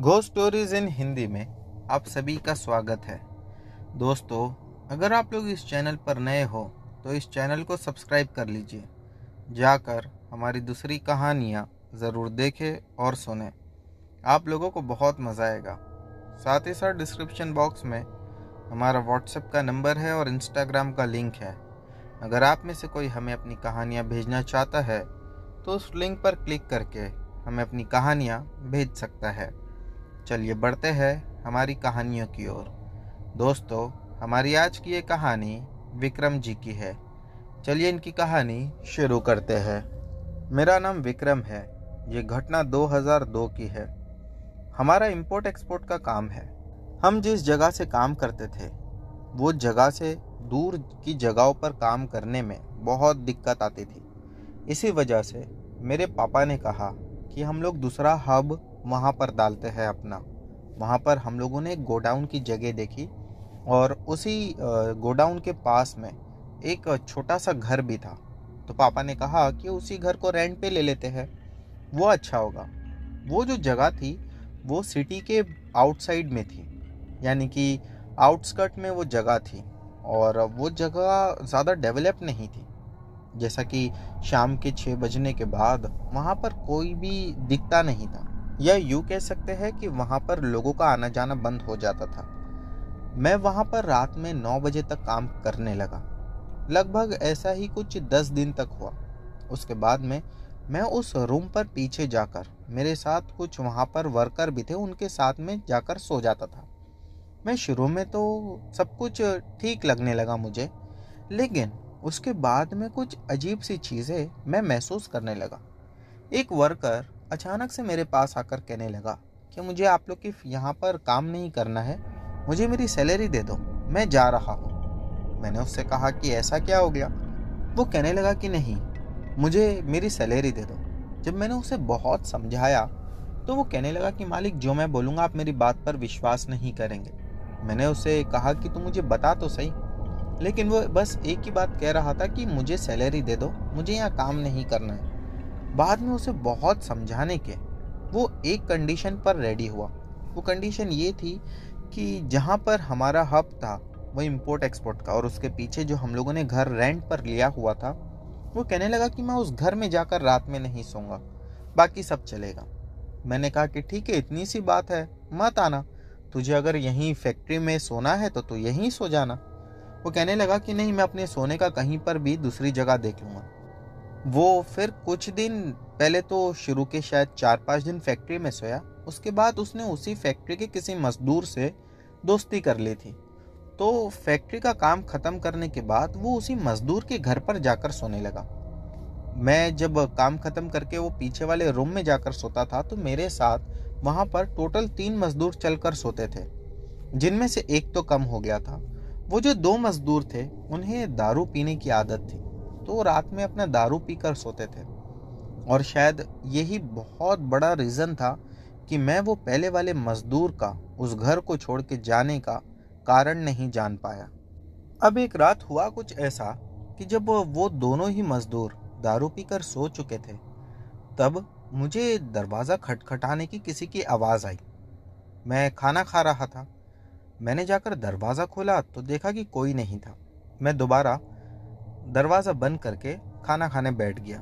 Ghost stories in Hindi में आप सभी का स्वागत है। दोस्तों, अगर आप लोग इस चैनल पर नए हो तो इस चैनल को सब्सक्राइब कर लीजिए। जाकर हमारी दूसरी कहानियाँ ज़रूर देखें और सुनें। आप लोगों को बहुत मज़ा आएगा। साथ ही साथ डिस्क्रिप्शन बॉक्स में हमारा व्हाट्सएप का नंबर है और इंस्टाग्राम का लिंक है। अगर आप में से कोई हमें अपनी कहानियाँ भेजना चाहता है तो उस लिंक पर क्लिक करके हमें अपनी कहानियाँ भेज सकता है। चलिए बढ़ते हैं हमारी कहानियों की ओर। दोस्तों, हमारी आज की ये कहानी विक्रम जी की है। चलिए इनकी कहानी शुरू करते हैं। मेरा नाम विक्रम है। ये घटना 2002 की है। हमारा इंपोर्ट एक्सपोर्ट का काम है। हम जिस जगह से काम करते थे वो जगह से दूर की जगहों पर काम करने में बहुत दिक्कत आती थी। इसी वजह से मेरे पापा ने कहा कि हम लोग दूसरा हब वहाँ पर डालते हैं अपना। वहाँ पर हम लोगों ने एक गोडाउन की जगह देखी और उसी गोडाउन के पास में एक छोटा सा घर भी था। तो पापा ने कहा कि उसी घर को रेंट पे ले लेते हैं, वो अच्छा होगा। वो जो जगह थी वो सिटी के आउटसाइड में थी, यानी कि आउटस्कर्ट में वो जगह थी और वो जगह ज़्यादा डेवलप नहीं थी। जैसा कि शाम के 6 बजने के बाद वहाँ पर कोई भी दिखता नहीं था, या यूँ कह सकते हैं कि वहाँ पर लोगों का आना जाना बंद हो जाता था। मैं वहाँ पर रात में 9 बजे तक काम करने लगा। लगभग ऐसा ही कुछ 10 दिन तक हुआ। उसके बाद में मैं उस रूम पर पीछे जाकर, मेरे साथ कुछ वहाँ पर वर्कर भी थे, उनके साथ में जाकर सो जाता था। मैं शुरू में तो सब कुछ ठीक लगने लगा मुझे, लेकिन उसके बाद में कुछ अजीब सी चीज़ें मैं महसूस करने लगा। एक वर्कर अचानक से मेरे पास आकर कहने लगा कि मुझे आप लोग के यहाँ पर काम नहीं करना है, मुझे मेरी सैलरी दे दो, मैं जा रहा हूँ। मैंने उससे कहा कि ऐसा क्या हो गया। वो कहने लगा कि नहीं, मुझे मेरी सैलरी दे दो। जब मैंने उसे बहुत समझाया तो वो कहने लगा कि मालिक, जो मैं बोलूँगा आप मेरी बात पर विश्वास नहीं करेंगे। मैंने उसे कहा कि तू मुझे बता तो सही, लेकिन वो बस एक ही बात कह रहा था कि मुझे सैलरी दे दो, मुझे यहाँ काम नहीं करना है। बाद में उसे बहुत समझाने के वो एक कंडीशन पर रेडी हुआ। वो कंडीशन ये थी कि जहाँ पर हमारा हब था वो इंपोर्ट एक्सपोर्ट का, और उसके पीछे जो हम लोगों ने घर रेंट पर लिया हुआ था, वो कहने लगा कि मैं उस घर में जाकर रात में नहीं सोऊंगा, बाकी सब चलेगा। मैंने कहा कि ठीक है, इतनी सी बात है, मत आना। तुझे अगर यहीं फैक्ट्री में सोना है तो तू यहीं सो जाना। वो कहने लगा कि नहीं, मैं अपने सोने का कहीं पर भी दूसरी जगह देख लूँगा। वो फिर कुछ दिन पहले तो शुरू के शायद 4-5 दिन फैक्ट्री में सोया। उसके बाद उसने उसी फैक्ट्री के किसी मजदूर से दोस्ती कर ली थी। तो फैक्ट्री का काम खत्म करने के बाद वो उसी मजदूर के घर पर जाकर सोने लगा। मैं जब काम खत्म करके वो पीछे वाले रूम में जाकर सोता था तो मेरे साथ वहां पर टोटल 3 मजदूर चलकर सोते थे, जिनमें से एक तो कम हो गया था। वो जो 2 मजदूर थे उन्हें दारू पीने की आदत थी, तो वो रात में अपना दारू पीकर सोते थे। और शायद यही बहुत बड़ा रीज़न था कि मैं वो पहले वाले मजदूर का उस घर को छोड़ के जाने का कारण नहीं जान पाया। अब एक रात हुआ कुछ ऐसा कि जब वो दोनों ही मजदूर दारू पीकर सो चुके थे, तब मुझे दरवाज़ा खटखटाने की किसी की आवाज़ आई। मैं खाना खा रहा था। मैंने जाकर दरवाज़ा खोला तो देखा कि कोई नहीं था। मैं दोबारा दरवाज़ा बंद करके खाना खाने बैठ गया।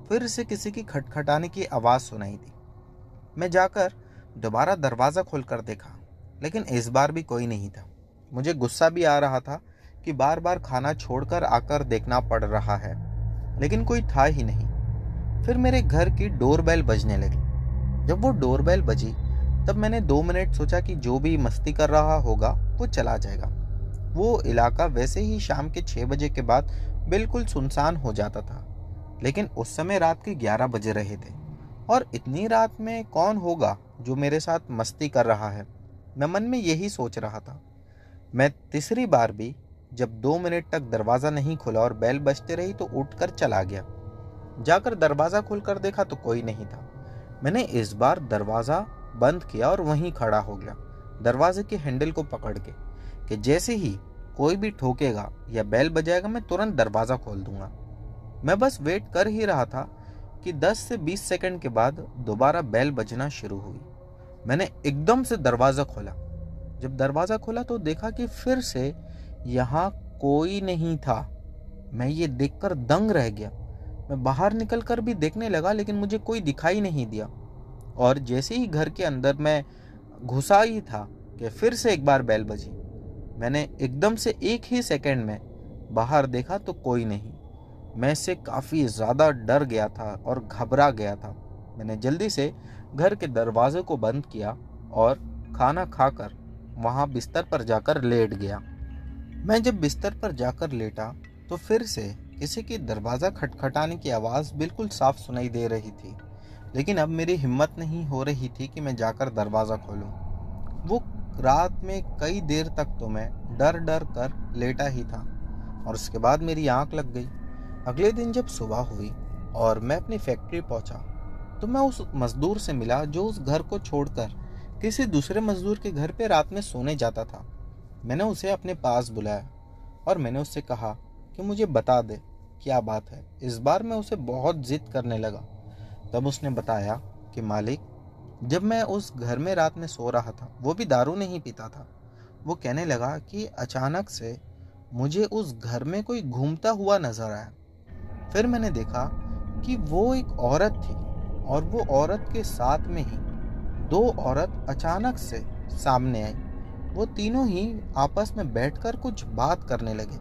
फिर से किसी की खटखटाने की आवाज़ सुनाई दी। मैं जाकर दोबारा दरवाज़ा खोलकर देखा, लेकिन इस बार भी कोई नहीं था। मुझे गुस्सा भी आ रहा था कि बार बार खाना छोड़कर आकर देखना पड़ रहा है, लेकिन कोई था ही नहीं। फिर मेरे घर की डोरबेल बजने लगी। जब वो डोरबेल बजी तब मैंने 2 मिनट सोचा कि जो भी मस्ती कर रहा होगा वो चला जाएगा। वो इलाका वैसे ही शाम के 6 बजे के बाद बिल्कुल सुनसान हो जाता था, लेकिन उस समय रात के 11 बजे रहे थे, और इतनी रात में कौन होगा जो मेरे साथ मस्ती कर रहा है। मैं मन में यही सोच रहा था। मैं तीसरी बार भी जब 2 मिनट तक दरवाज़ा नहीं खुला और बेल बजते रही तो उठकर चला गया। जाकर दरवाज़ा खोलकर देखा तो कोई नहीं था। मैंने इस बार दरवाज़ा बंद किया और वहीं खड़ा हो गया, दरवाजे के हैंडल को पकड़ के, कि जैसे ही कोई भी ठोकेगा या बेल बजाएगा मैं तुरंत दरवाज़ा खोल दूंगा। मैं बस वेट कर ही रहा था कि 10 से 20 सेकंड के बाद दोबारा बेल बजना शुरू हुई। मैंने एकदम से दरवाज़ा खोला। जब दरवाज़ा खोला तो देखा कि फिर से यहाँ कोई नहीं था। मैं ये देखकर दंग रह गया। मैं बाहर निकलकर भी देखने लगा, लेकिन मुझे कोई दिखाई नहीं दिया। और जैसे ही घर के अंदर मैं घुसा ही था कि फिर से एक बार बेल बजी। मैंने एकदम से एक ही सेकंड में बाहर देखा तो कोई नहीं। मैं इससे काफ़ी ज़्यादा डर गया था और घबरा गया था। मैंने जल्दी से घर के दरवाजे को बंद किया और खाना खाकर वहाँ बिस्तर पर जाकर लेट गया। मैं जब बिस्तर पर जाकर लेटा तो फिर से किसी की दरवाज़ा खटखटाने की आवाज़ बिल्कुल साफ सुनाई दे रही थी, लेकिन अब मेरी हिम्मत नहीं हो रही थी कि मैं जाकर दरवाज़ा खोलूं। वो रात में कई देर तक तो मैं डर डर कर लेटा ही था और उसके बाद मेरी आंख लग गई। अगले दिन जब सुबह हुई और मैं अपनी फैक्ट्री पहुंचा तो मैं उस मजदूर से मिला जो उस घर को छोड़कर किसी दूसरे मजदूर के घर पे रात में सोने जाता था। मैंने उसे अपने पास बुलाया और मैंने उससे कहा कि मुझे बता दे क्या बात है। इस बार मैं उसे बहुत जिद करने लगा। तब उसने बताया कि मालिक, जब मैं उस घर में रात में सो रहा था, वो भी दारू नहीं पीता था, वो कहने लगा कि अचानक से मुझे उस घर में कोई घूमता हुआ नजर आया। फिर मैंने देखा कि वो एक औरत थी और वो औरत के साथ में ही दो औरत अचानक से सामने आई। वो तीनों ही आपस में बैठकर कुछ बात करने लगे।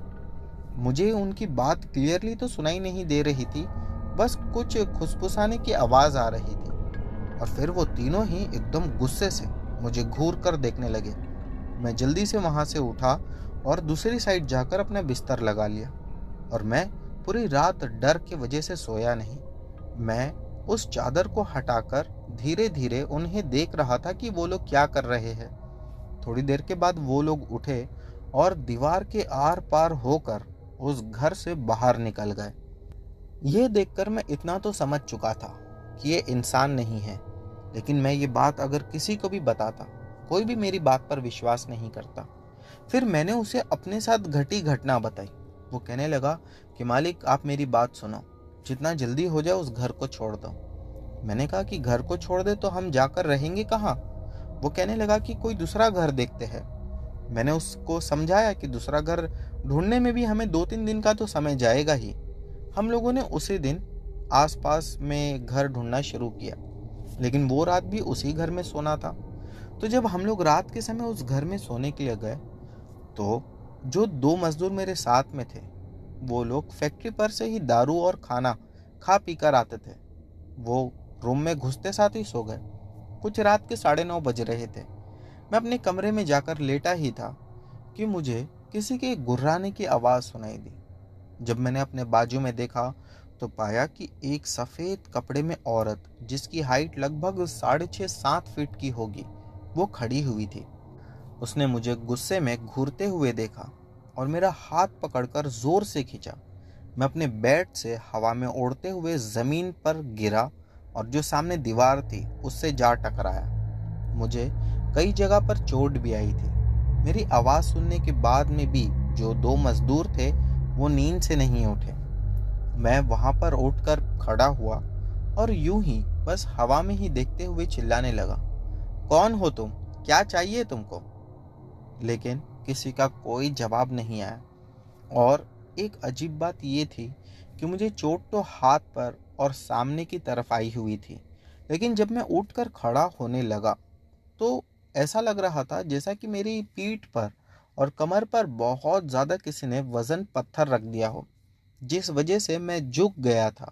मुझे उनकी बात क्लियरली तो सुनाई नहीं दे रही थी, बस कुछ खुसफुसाने की आवाज़ आ रही थी। और फिर वो तीनों ही एकदम गुस्से से मुझे घूर कर देखने लगे। मैं जल्दी से वहाँ से उठा और दूसरी साइड जाकर अपना बिस्तर लगा लिया और मैं पूरी रात डर की वजह से सोया नहीं। मैं उस चादर को हटाकर धीरे धीरे उन्हें देख रहा था कि वो लोग क्या कर रहे हैं। थोड़ी देर के बाद वो लोग उठे और दीवार के आर पार होकर उस घर से बाहर निकल गए। ये देखकर मैं इतना तो समझ चुका था कि ये इंसान नहीं है, लेकिन मैं ये बात अगर किसी को भी बताता, कोई भी मेरी बात पर विश्वास नहीं करता। फिर मैंने उसे अपने साथ घटी घटना बताई। वो कहने लगा कि मालिक, आप मेरी बात सुनो, जितना जल्दी हो जाए उस घर को छोड़ दो। मैंने कहा कि घर को छोड़ दे तो हम जाकर रहेंगे कहाँ? वो कहने लगा कि कोई दूसरा घर देखते हैं। मैंने उसको समझाया कि दूसरा घर ढूंढने में भी हमें 2-3 दिन का तो समय जाएगा ही। हम लोगों ने उसी दिन आसपास में घर ढूंढना शुरू किया, लेकिन वो रात भी उसी घर में सोना था। तो जब हम लोग रात के समय उस घर में सोने के लिए गए तो जो 2 मजदूर मेरे साथ में थे, वो लोग फैक्ट्री पर से ही दारू और खाना खा पी कर आते थे। वो रूम में घुसते साथ ही सो गए। कुछ रात के 9:30 बज रहे थे। मैं अपने कमरे में जाकर लेटा ही था कि मुझे किसी के गुर्राने की आवाज़ सुनाई दी। जब मैंने अपने बाजू में देखा तो पाया कि एक सफ़ेद कपड़े में औरत, जिसकी हाइट लगभग 6.5-7 फीट की होगी, वो खड़ी हुई थी। उसने मुझे गुस्से में घूरते हुए देखा और मेरा हाथ पकड़कर जोर से खींचा। मैं अपने बेड से हवा में उड़ते हुए ज़मीन पर गिरा और जो सामने दीवार थी उससे जा टकराया। मुझे कई जगह पर चोट भी आई थी। मेरी आवाज़ सुनने के बाद में भी जो 2 मजदूर थे वो नींद से नहीं उठे। मैं वहाँ पर उठकर खड़ा हुआ और यूं ही बस हवा में ही देखते हुए चिल्लाने लगा, कौन हो तुम? क्या चाहिए तुमको? लेकिन किसी का कोई जवाब नहीं आया। और एक अजीब बात ये थी कि मुझे चोट तो हाथ पर और सामने की तरफ आई हुई थी, लेकिन जब मैं उठकर खड़ा होने लगा तो ऐसा लग रहा था जैसा कि मेरी पीठ पर और कमर पर बहुत ज़्यादा किसी ने वज़न पत्थर रख दिया हो, जिस वजह से मैं झुक गया था।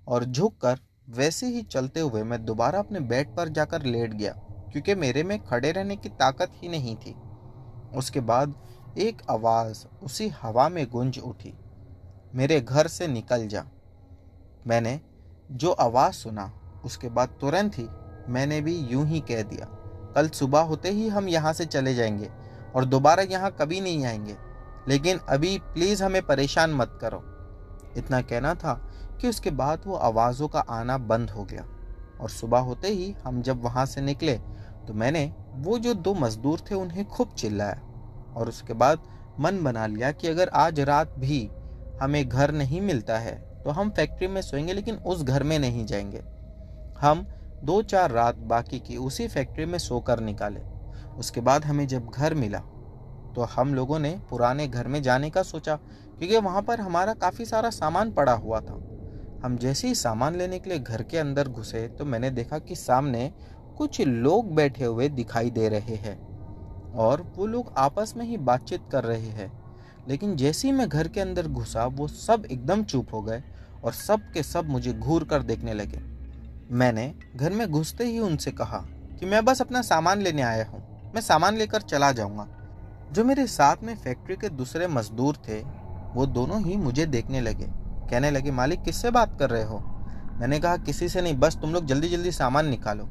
और झुककर वैसे ही चलते हुए मैं दोबारा अपने बेड पर जाकर लेट गया, क्योंकि मेरे में खड़े रहने की ताकत ही नहीं थी। उसके बाद एक आवाज़ उसी हवा में गूंज उठी, मेरे घर से निकल जा। मैंने जो आवाज़ सुना उसके बाद तुरंत ही मैंने भी यूं ही कह दिया, कल सुबह होते ही हम यहाँ से चले जाएंगे और दोबारा यहाँ कभी नहीं आएंगे, लेकिन अभी प्लीज़ हमें परेशान मत करो। इतना कहना था कि उसके बाद वो आवाज़ों का आना बंद हो गया और सुबह होते ही हम जब वहाँ से निकले तो मैंने वो जो 2 मजदूर थे उन्हें खूब चिल्लाया और उसके बाद मन बना लिया कि अगर आज रात भी हमें घर नहीं मिलता है तो हम फैक्ट्री में सोएंगे, लेकिन उस घर में नहीं जाएंगे। हम 2-4 रात बाकी की उसी फैक्ट्री में सोकर निकाले। उसके बाद हमें जब घर मिला तो हम लोगों ने पुराने घर में जाने का सोचा, क्योंकि वहाँ पर हमारा काफ़ी सारा सामान पड़ा हुआ था। हम जैसे ही सामान लेने के लिए घर के अंदर घुसे तो मैंने देखा कि सामने कुछ लोग बैठे हुए दिखाई दे रहे हैं और वो लोग आपस में ही बातचीत कर रहे हैं। लेकिन जैसे ही मैं घर के अंदर घुसा वो सब एकदम चुप हो गए और सब के सब मुझे घूर कर देखने लगे। मैंने घर में घुसते ही उनसे कहा कि मैं बस अपना सामान लेने आया हूँ, मैं सामान लेकर चला जाऊँगा। जो मेरे साथ में फैक्ट्री के दूसरे मजदूर थे वो दोनों ही मुझे देखने लगे, कहने लगे, मालिक किससे बात कर रहे हो? मैंने कहा, किसी से नहीं, बस तुम लोग जल्दी जल्दी सामान निकालो।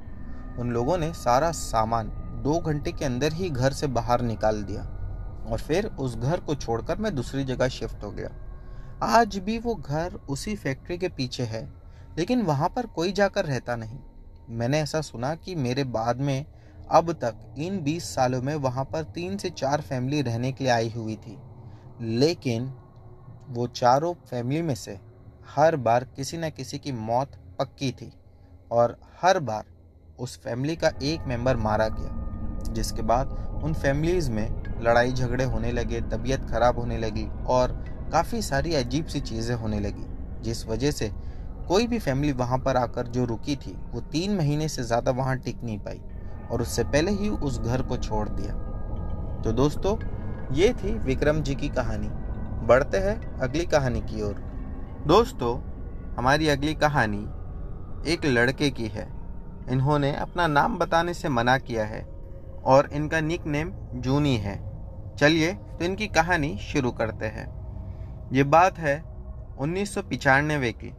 उन लोगों ने सारा सामान 2 घंटे के अंदर ही घर से बाहर निकाल दिया और फिर उस घर को छोड़कर मैं दूसरी जगह शिफ्ट हो गया। आज भी वो घर उसी फैक्ट्री के पीछे है, लेकिन वहाँ पर कोई जाकर रहता नहीं। मैंने ऐसा सुना कि मेरे बाद में अब तक इन 20 सालों में वहाँ पर 3 से 4 फैमिली रहने के लिए आई हुई थी, लेकिन वो चारों फैमिली में से हर बार किसी न किसी की मौत पक्की थी और हर बार उस फैमिली का एक मेंबर मारा गया, जिसके बाद उन फैमिलीज़ में लड़ाई झगड़े होने लगे, तबीयत खराब होने लगी और काफ़ी सारी अजीब सी चीज़ें होने लगी, जिस वजह से कोई भी फैमिली वहाँ पर आकर जो रुकी थी वो 3 महीने से ज़्यादा वहाँ टिक नहीं पाई और उससे पहले ही उस घर को छोड़ दिया। तो दोस्तों, ये थी विक्रम जी की कहानी। बढ़ते हैं अगली कहानी की ओर। दोस्तों, हमारी अगली कहानी एक लड़के की है। इन्होंने अपना नाम बताने से मना किया है और इनका निक नेम जूनी है। चलिए तो इनकी कहानी शुरू करते हैं। ये बात है 1995 की।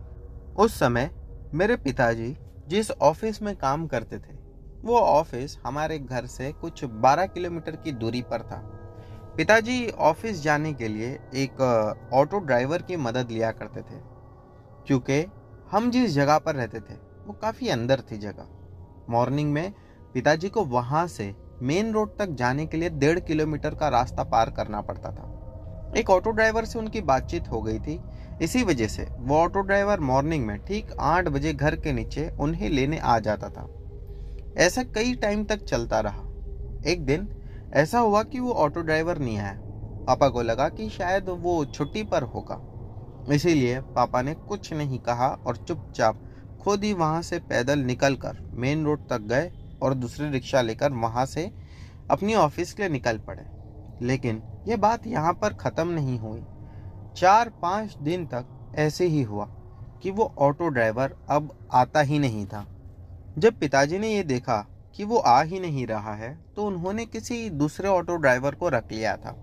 उस समय मेरे पिताजी जिस ऑफिस में काम करते थे वो ऑफिस हमारे घर से कुछ 12 किलोमीटर की दूरी पर था। पिताजी ऑफिस जाने के लिए एक ऑटो ड्राइवर की मदद लिया करते थे, क्योंकि हम जिस जगह पर रहते थे वो काफ़ी अंदर थी जगह। मॉर्निंग में पिताजी को वहाँ से मेन रोड तक जाने के लिए 1.5 किलोमीटर का रास्ता पार करना पड़ता था। एक ऑटो ड्राइवर से उनकी बातचीत हो गई थी, इसी वजह से वो ऑटो ड्राइवर मॉर्निंग में ठीक 8 बजे घर के नीचे उन्हें लेने आ जाता था। ऐसा कई टाइम तक चलता रहा। एक दिन ऐसा हुआ कि वो ऑटो ड्राइवर नहीं आया। पापा को लगा कि शायद वो छुट्टी पर होगा, इसीलिए पापा ने कुछ नहीं कहा और चुपचाप खुद ही वहाँ से पैदल निकलकर मेन रोड तक गए और दूसरी रिक्शा लेकर वहाँ से अपनी ऑफिस के लिए निकल पड़े। लेकिन ये बात यहाँ पर ख़त्म नहीं हुई। 4-5 दिन तक ऐसे ही हुआ कि वो ऑटो ड्राइवर अब आता ही नहीं था। जब पिताजी ने ये देखा कि वो आ ही नहीं रहा है तो उन्होंने किसी दूसरे ऑटो ड्राइवर को रख लिया था।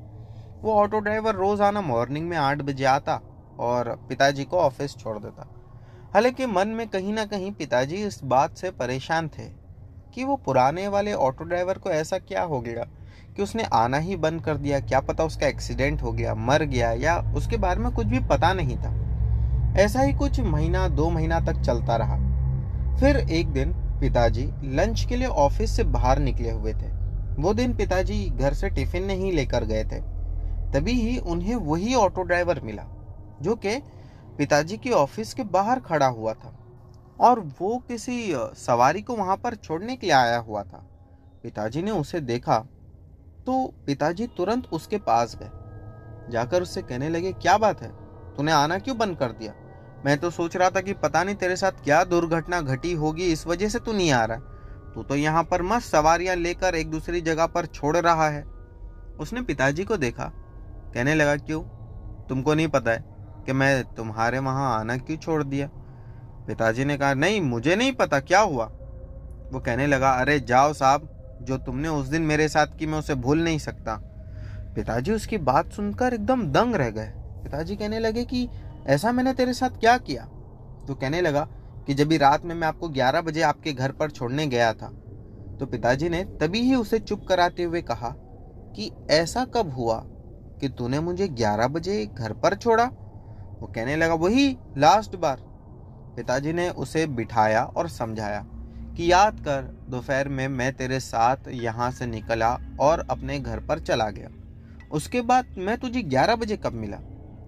वो ऑटो ड्राइवर रोज़ाना मॉर्निंग में 8 बजे आता और पिताजी को ऑफिस छोड़ देता। हालांकि मन में कहीं ना कहीं पिताजी इस बात से परेशान थे कि वो पुराने वाले ऑटो ड्राइवर को ऐसा क्या हो गया कि उसने आना ही बंद कर दिया। क्या पता उसका एक्सीडेंट हो गया, मर गया, या उसके बारे में कुछ भी पता नहीं था। ऐसा ही कुछ महीना 2 महीना तक चलता रहा। फिर एक दिन पिताजी लंच के लिए ऑफिस से बाहर निकले हुए थे। वो दिन पिताजी घर से टिफिन नहीं लेकर गए थे। तभी ही उन्हें वही ऑटो ड्राइवर मिला जो कि पिताजी की ऑफिस के बाहर खड़ा हुआ था और वो किसी सवारी को वहां पर छोड़ने के लिए आया हुआ था। पिताजी ने उसे देखा तो पिताजी तुरंत उसके पास गए। जाकर उससे कहने लगे, क्या बात है, तूने आना क्यों बंद कर दिया? मैं तो सोच रहा था कि पता नहीं तेरे साथ क्या दुर्घटना घटी होगी, इस वजह से तू नहीं आ रहा। तू तो यहाँ पर मस्त सवारियां लेकर एक दूसरी जगह पर छोड़ रहा है। उसने पिताजी को देखा, कहने लगा, क्यों, तुमको नहीं पता है कि मैं तुम्हारे वहां आना क्यों छोड़ दिया? पिताजी ने कहा, नहीं, मुझे नहीं पता, क्या हुआ? वो कहने लगा, अरे जाओ साहब, जो तुमने उस दिन मेरे साथ की मैं उसे भूल नहीं सकता। पिताजी उसकी बात सुनकर एकदम दंग रह गए। पिताजी कहने लगे कि ऐसा मैंने तेरे साथ क्या किया? तो कहने लगा कि जब भी रात में मैं आपको 11 बजे आपके घर पर छोड़ने गया था। तो पिताजी ने तभी ही उसे चुप कराते हुए कहा कि ऐसा कब हुआ कि तूने मुझे 11 बजे घर पर छोड़ा? वो कहने लगा, वही लास्ट बार। पिताजी ने उसे बिठाया और समझाया कि याद कर, दोपहर में मैं तेरे साथ यहाँ से निकला और अपने घर पर चला गया। उसके बाद मैं तुझे 11 बजे कब मिला?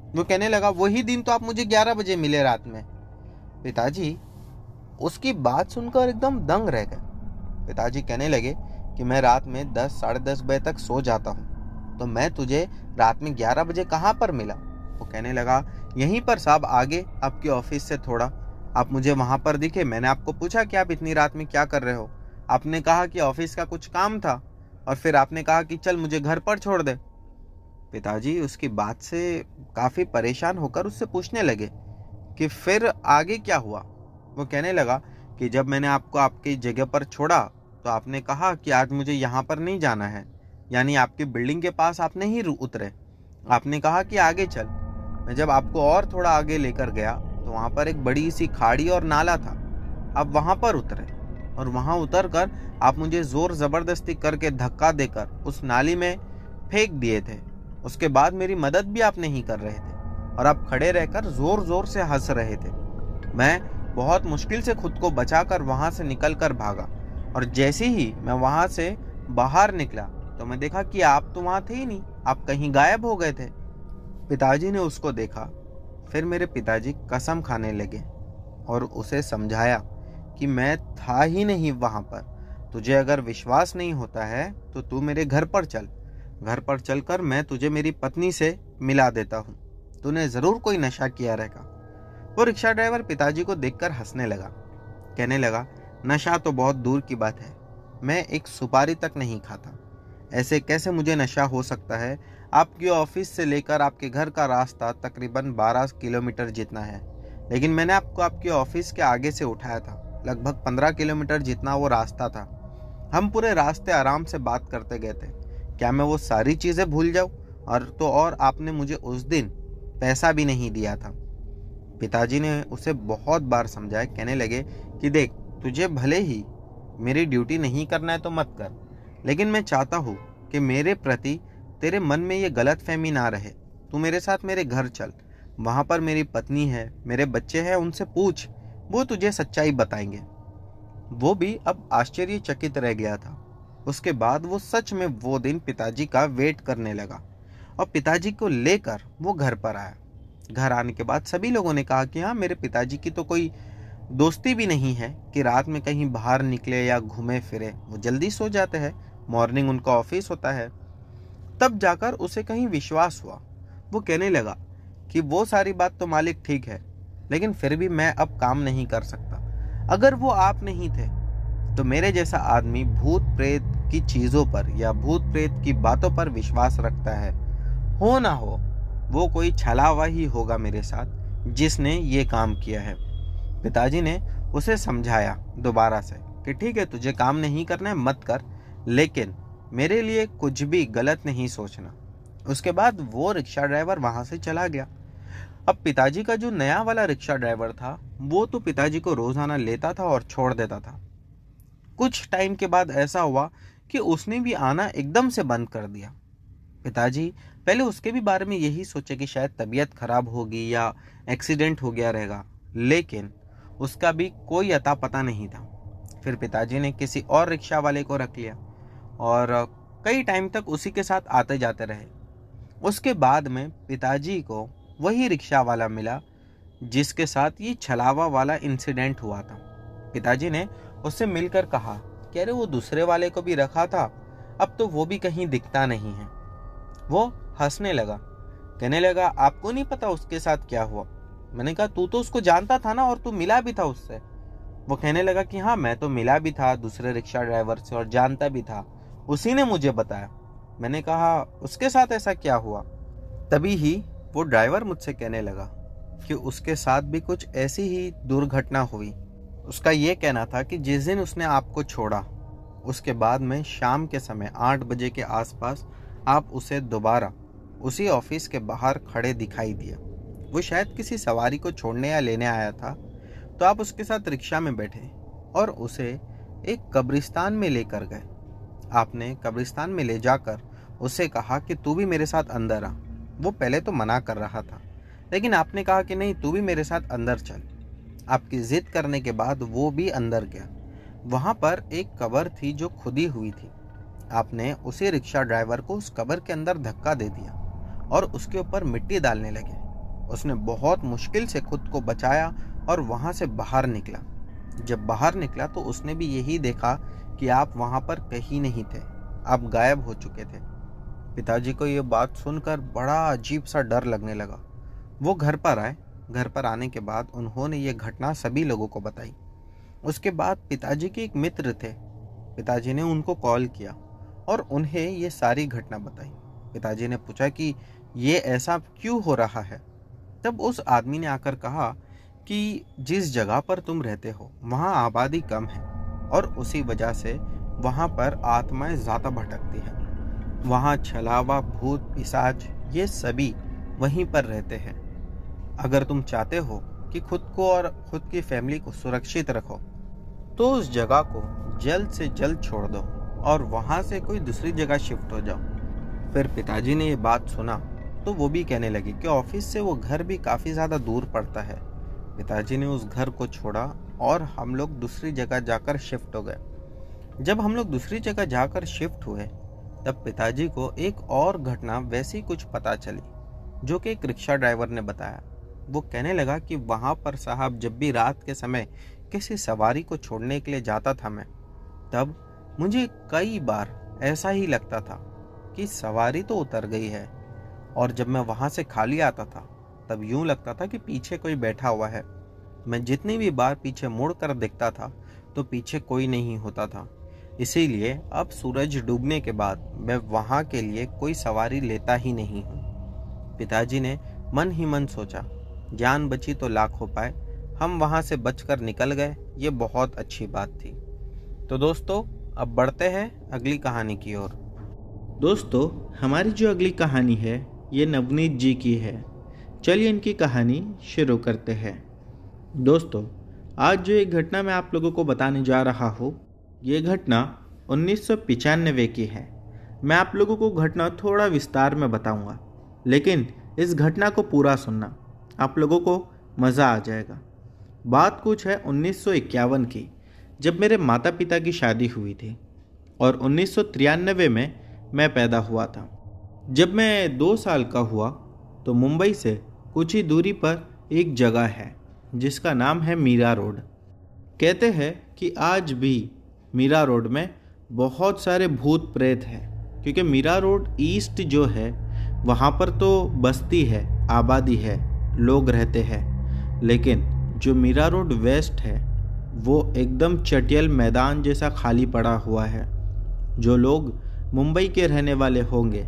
वो कहने लगा, वही दिन तो आप मुझे 11 बजे मिले रात में। पिताजी उसकी बात सुनकर एकदम दंग रह गए। पिताजी कहने लगे कि मैं रात में 10 साढ़े 10 बजे तक सो जाता हूँ, तो मैं तुझे रात में 11 बजे कहाँ पर मिला? वो कहने लगा, यहीं पर साहब, आगे आपके ऑफिस से थोड़ा। आप मुझे वहां पर दिखे। मैंने आपको पूछा कि आप इतनी रात में क्या कर रहे हो? आपने कहा कि ऑफिस का कुछ काम था, और फिर आपने कहा कि चल मुझे घर पर छोड़ दे। पिताजी उसकी बात से काफी परेशान होकर उससे पूछने लगे कि फिर आगे क्या हुआ? वो कहने लगा कि जब मैंने आपको आपकी जगह पर छोड़ा तो आपने कहा कि आज मुझे यहाँ पर नहीं जाना है, यानी आपकी बिल्डिंग के पास आप नहीं उतरे। आपने कहा कि आगे चल। मैं जब आपको और थोड़ा आगे लेकर गया तो वहाँ पर एक बड़ी सी खाड़ी और नाला था। आप वहाँ पर उतरे और वहाँ उतर कर आप मुझे जोर जबरदस्ती करके धक्का देकर उस नाली में फेंक दिए थे। उसके बाद मेरी मदद भी आप नहीं कर रहे थे और आप खड़े रहकर जोर जोर से हंस रहे थे। मैं बहुत मुश्किल से खुद को बचाकर वहां से निकल कर भागा, और जैसे ही मैं वहां से बाहर निकला तो मैं देखा कि आप तो वहां थे ही नहीं, आप कहीं गायब हो गए थे। पिताजी ने उसको देखा। फिर मेरे पिताजी कसम खाने लगे और उसे समझाया कि मैं था ही नहीं वहां पर। तुझे अगर विश्वास नहीं होता है तो तू मेरे घर पर चल। घर पर चलकर मैं तुझे मेरी पत्नी से मिला देता हूँ। तूने जरूर कोई नशा किया रहेगा। वो रिक्शा ड्राइवर पिताजी को देखकर हंसने लगा। कहने लगा, नशा तो बहुत दूर की बात है, मैं एक सुपारी तक नहीं खाता। ऐसे कैसे मुझे नशा हो सकता है? आपके ऑफिस से लेकर आपके घर का रास्ता तकरीबन 12 किलोमीटर जितना है, लेकिन मैंने आपको आपके ऑफिस के आगे से उठाया था। लगभग 15 किलोमीटर जितना वो रास्ता था। हम पूरे रास्ते आराम से बात करते गए थे। क्या मैं वो सारी चीजें भूल जाऊं? और आपने मुझे उस दिन पैसा भी नहीं दिया था। पिताजी ने उसे बहुत बार समझाया। कहने लगे कि देख, तुझे भले ही मेरी ड्यूटी नहीं करना है तो मत कर, लेकिन मैं चाहता हूँ कि मेरे प्रति तेरे मन में ये गलत फहमी ना रहे। तू मेरे साथ मेरे घर चल। वहां पर मेरी पत्नी है, मेरे बच्चे हैं, उनसे पूछ, वो तुझे सच्चाई बताएंगे। वो भी अब आश्चर्यचकित रह गया था। उसके बाद वो सच में वो दिन पिताजी का वेट करने लगा और पिताजी को लेकर वो घर पर आया। घर आने के बाद सभी लोगों ने कहा कि हाँ, मेरे पिताजी की तो कोई दोस्ती भी नहीं है कि रात में कहीं बाहर निकले या घूमे फिरे। वो जल्दी सो जाते हैं, मॉर्निंग उनका ऑफिस होता है। तब जाकर उसे कहीं विश्वास हुआ। वो कहने लगा कि वो सारी बात तो मालिक ठीक है, लेकिन फिर भी मैं अब काम नहीं कर सकता। अगर वो आप नहीं थे तो मेरे जैसा आदमी भूत प्रेत की चीजों पर या भूत प्रेत की बातों पर विश्वास रखता है। हो ना हो, वो कोई छलावा ही होगा मेरे साथ जिसने ये काम किया है। पिताजी ने उसे समझाया दोबारा से कि ठीक है, तुझे काम नहीं करना है मत कर, लेकिन मेरे लिए कुछ भी गलत नहीं सोचना। उसके बाद वो रिक्शा ड्राइवर वहां से चला गया। अब पिताजी का जो नया वाला रिक्शा ड्राइवर था वो तो पिताजी को रोजाना लेता था और छोड़ देता था। कुछ टाइम के बाद ऐसा हुआ कि उसने भी आना एकदम से बंद कर दिया। पिताजी पहले उसके भी बारे में यही सोचे कि शायद तबीयत खराब होगी या एक्सीडेंट हो गया रहेगा, लेकिन उसका भी कोई अता पता नहीं था। फिर पिताजी ने किसी और रिक्शा वाले को रख लिया और कई टाइम तक उसी के साथ आते जाते रहे। उसके बाद में पिताजी को वही रिक्शा वाला मिला जिसके साथ ये छलावा वाला इंसिडेंट हुआ था। पिताजी ने उससे मिलकर कहा कि अरे, वो दूसरे वाले को भी रखा था, अब तो वो भी कहीं दिखता नहीं है। वो हंसने लगा। कहने लगा, आपको नहीं पता उसके साथ क्या हुआ? मैंने कहा, तू तो उसको जानता था ना, और तू मिला भी था उससे। वो कहने लगा कि हाँ, मैं तो मिला भी था दूसरे रिक्शा ड्राइवर से और जानता भी था, उसी ने मुझे बताया। मैंने कहा, उसके साथ ऐसा क्या हुआ? तभी ही वो ड्राइवर मुझसे कहने लगा कि उसके साथ भी कुछ ऐसी ही दुर्घटना हुई। उसका ये कहना था कि जिस दिन उसने आपको छोड़ा उसके बाद में शाम के समय 8 बजे के आसपास आप उसे दोबारा उसी ऑफिस के बाहर खड़े दिखाई दिए। वो शायद किसी सवारी को छोड़ने या लेने आया था, तो आप उसके साथ रिक्शा में बैठे और उसे एक कब्रिस्तान में लेकर गए। आपने कब्रिस्तान में ले जाकर उसे कहा कि तू भी मेरे साथ अंदर आ। वो पहले तो मना कर रहा था, लेकिन आपने कहा कि नहीं, तू भी मेरे साथ अंदर चल। आपकी जिद करने के बाद वो भी अंदर गया। वहां पर एक कब्र थी जो खुदी हुई थी। आपने उसी रिक्शा ड्राइवर को उस कब्र के अंदर धक्का दे दिया और उसके ऊपर मिट्टी डालने लगे। उसने बहुत मुश्किल से खुद को बचाया और वहां से बाहर निकला। जब बाहर निकला तो उसने भी यही देखा कि आप वहाँ पर कहीं नहीं थे, आप गायब हो चुके थे। पिताजी को ये बात सुनकर बड़ा अजीब सा डर लगने लगा। वो घर पर आए। घर पर आने के बाद उन्होंने ये घटना सभी लोगों को बताई। उसके बाद पिताजी के एक मित्र थे। पिताजी ने उनको कॉल किया और उन्हें ये सारी घटना बताई। पिताजी ने पूछा कि ये ऐसा क्यों हो रहा है। तब उस आदमी ने आकर कहा कि जिस जगह पर तुम रहते हो वहाँ आबादी कम है और उसी वजह से वहाँ पर आत्माएं ज़्यादा भटकती हैं। वहाँ छलावा, भूत, पिशाच ये सभी वहीं पर रहते हैं। अगर तुम चाहते हो कि खुद को और खुद की फैमिली को सुरक्षित रखो तो उस जगह को जल्द से जल्द छोड़ दो और वहाँ से कोई दूसरी जगह शिफ्ट हो जाओ। फिर पिताजी ने ये बात सुना तो वो भी कहने लगे कि ऑफिस से वो घर भी काफ़ी ज़्यादा दूर पड़ता है। पिताजी ने उस घर को छोड़ा और हम लोग दूसरी जगह जाकर शिफ्ट हो गए। जब हम लोग दूसरी जगह जाकर शिफ्ट हुए तब पिताजी को एक और घटना वैसी कुछ पता चली जो कि एक रिक्शा ड्राइवर ने बताया। वो कहने लगा कि वहाँ पर साहब जब भी रात के समय किसी सवारी को छोड़ने के लिए जाता था मैं, तब मुझे कई बार ऐसा ही लगता था कि सवारी तो उतर गई है, और जब मैं वहाँ से खाली आता था तब यूं लगता था कि पीछे कोई बैठा हुआ है। मैं जितनी भी बार पीछे मुड़ कर देखता था तो पीछे कोई नहीं होता था। इसीलिए अब सूरज डूबने के बाद मैं वहाँ के लिए कोई सवारी लेता ही नहीं हूँ। पिताजी ने मन ही मन सोचा, जान बची तो लाख हो पाए। हम वहाँ से बचकर निकल गए, ये बहुत अच्छी बात थी। तो दोस्तों अब बढ़ते हैं अगली कहानी की ओर। दोस्तों हमारी जो अगली कहानी है ये नवनीत जी की है। चलिए इनकी कहानी शुरू करते हैं। दोस्तों आज जो एक घटना मैं आप लोगों को बताने जा रहा हूँ ये घटना 1995 की है। मैं आप लोगों को घटना थोड़ा विस्तार में बताऊंगा, लेकिन इस घटना को पूरा सुनना, आप लोगों को मज़ा आ जाएगा। बात कुछ है 1951 की, जब मेरे माता पिता की शादी हुई थी और 1993 में मैं पैदा हुआ था। जब मैं 2 साल का हुआ तो मुंबई से कुछ ही दूरी पर एक जगह है जिसका नाम है मीरा रोड। कहते हैं कि आज भी मीरा रोड में बहुत सारे भूत प्रेत हैं, क्योंकि मीरा रोड ईस्ट जो है वहाँ पर तो बस्ती है, आबादी है, लोग रहते हैं, लेकिन जो मीरा रोड वेस्ट है वो एकदम चटियल मैदान जैसा खाली पड़ा हुआ है। जो लोग मुंबई के रहने वाले होंगे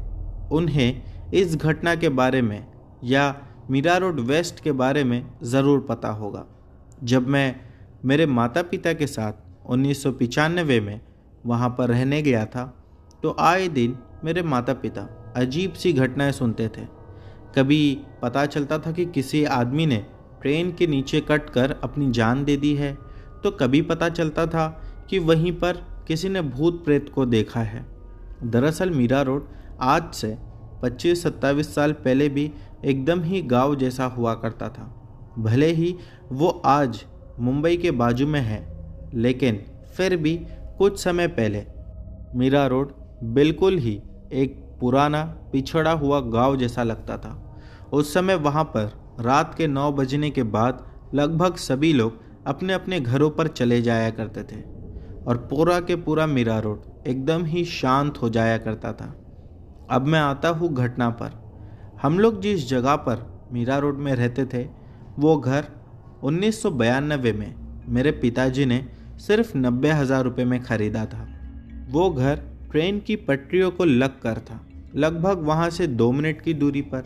उन्हें इस घटना के बारे में या मीरा रोड वेस्ट के बारे में ज़रूर पता होगा। जब मैं मेरे माता पिता के साथ 1995 में वहाँ पर रहने गया था तो आए दिन मेरे माता पिता अजीब सी घटनाएं सुनते थे। कभी पता चलता था कि किसी आदमी ने ट्रेन के नीचे कट कर अपनी जान दे दी है, तो कभी पता चलता था कि वहीं पर किसी ने भूत प्रेत को देखा है। दरअसल मीरा रोड आज से 25-27 साल पहले भी एकदम ही गांव जैसा हुआ करता था। भले ही वो आज मुंबई के बाजू में है, लेकिन फिर भी कुछ समय पहले मीरा रोड बिल्कुल ही एक पुराना पिछड़ा हुआ गांव जैसा लगता था। उस समय वहाँ पर रात के 9 बजने के बाद लगभग सभी लोग अपने अपने घरों पर चले जाया करते थे और पूरा के पूरा मीरा रोड एकदम ही शांत हो जाया करता था। अब मैं आता हूँ घटना पर। हम लोग जिस जगह पर मीरा रोड में रहते थे वो घर 1992 में मेरे पिताजी ने सिर्फ 90,000 रुपये में ख़रीदा था। वो घर ट्रेन की पटरियों को लग कर था, लगभग वहाँ से 2 मिनट की दूरी पर,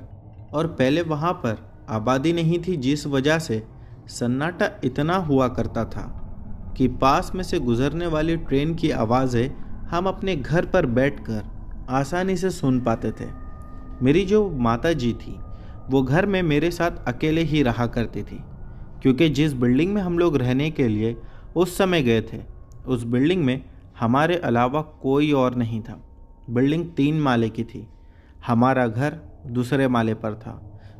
और पहले वहाँ पर आबादी नहीं थी, जिस वजह से सन्नाटा इतना हुआ करता था कि पास में से गुजरने वाली ट्रेन की आवाज़ें हम अपने घर पर बैठकर आसानी से सुन पाते थे। मेरी जो माता जी थी वो घर में मेरे साथ अकेले ही रहा करती थी, क्योंकि जिस बिल्डिंग में हम लोग रहने के लिए उस समय गए थे उस बिल्डिंग में हमारे अलावा कोई और नहीं था। बिल्डिंग 3 माले की थी, हमारा घर दूसरे माले पर था।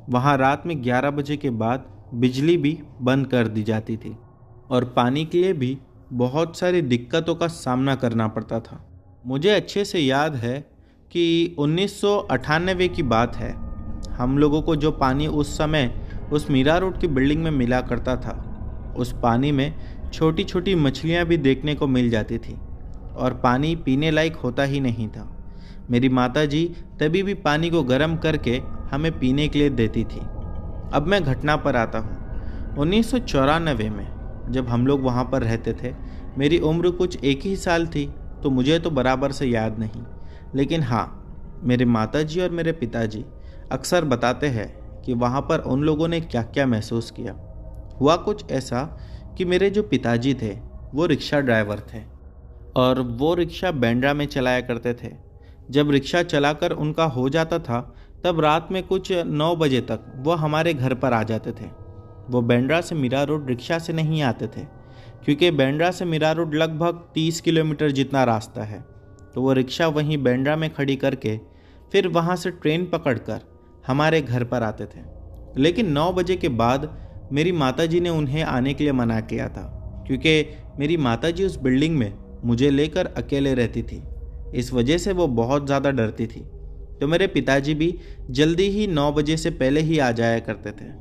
वहाँ रात में 11 बजे के बाद बिजली भी बंद कर दी जाती थी और पानी के लिए भी बहुत सारी दिक्कतों का सामना करना पड़ता था। मुझे अच्छे से याद है कि 1998 की बात है। हम लोगों को जो पानी उस समय उस मीरा रोड की बिल्डिंग में मिला करता था, उस पानी में छोटी छोटी मछलियाँ भी देखने को मिल जाती थी और पानी पीने लायक होता ही नहीं था। मेरी माताजी तभी भी पानी को गर्म करके हमें पीने के लिए देती थी। अब मैं घटना पर आता हूँ। 1994 में जब हम लोग वहाँ पर रहते थे, मेरी उम्र कुछ 1 ही साल थी, तो मुझे तो बराबर से याद नहीं, लेकिन हाँ, मेरे माताजी और मेरे पिताजी अक्सर बताते हैं कि वहाँ पर उन लोगों ने क्या क्या महसूस किया। हुआ कुछ ऐसा कि मेरे जो पिताजी थे वो रिक्शा ड्राइवर थे और वो रिक्शा बांद्रा में चलाया करते थे। जब रिक्शा चलाकर उनका हो जाता था तब रात में कुछ 9 बजे तक वो हमारे घर पर आ जाते थे। वो बांद्रा से मीरा रोड रिक्शा से नहीं आते थे, क्योंकि बांद्रा से मीरा रोड लगभग 30 किलोमीटर जितना रास्ता है। तो वो रिक्शा वहीं बांद्रा में खड़ी करके फिर वहाँ से ट्रेन पकड़कर हमारे घर पर आते थे। लेकिन 9 बजे के बाद मेरी माताजी ने उन्हें आने के लिए मना किया था, क्योंकि मेरी माताजी उस बिल्डिंग में मुझे लेकर अकेले रहती थी। इस वजह से वो बहुत ज़्यादा डरती थी। तो मेरे पिताजी भी जल्दी ही 9 बजे से पहले ही आ जाया करते थे।